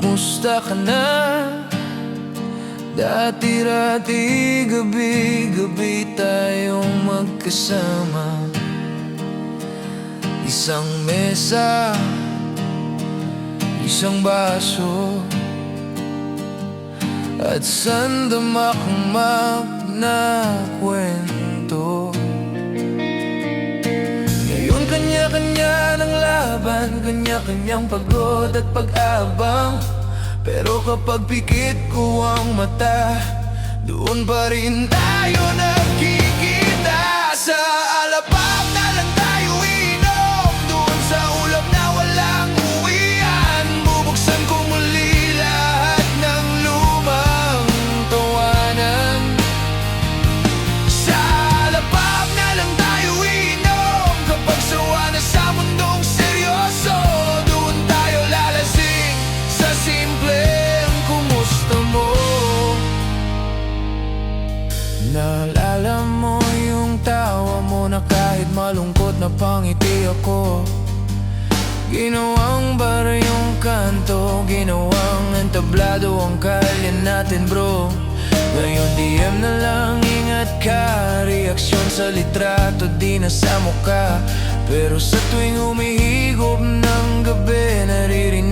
Musta ka na? Dati-rati, gabi-gabi tayong magkasama. Isang mesa, isang baso, at sandamakmak na kwento. Ngayon kanya-kanya ng laban, kanya-kanyang pagod at pag-abang. Pero kapag pikit ko ang mata, doon pa rin tayo nagkikita. Sa alapap na lang tayo inom, doon sa ulap na walang uwian. Bubuksan ko muli lahat ng lumang tawanan. Sa alapap na lang tayo inom, kapag sawa na sa mundong seryoso, doon tayo lalasing sa simpleng kumusta mo. Naalala mo yung tawa mo na kahit malungkot na pangiti ako. Ginawang bar yung kanto, ginawang entablado ang kalye natin bro. Ngayon DM na lang, ingat ka, reaksyon sa litrato di na sa mukha. Pero sa tuwing humihigop ng gabi, naririnig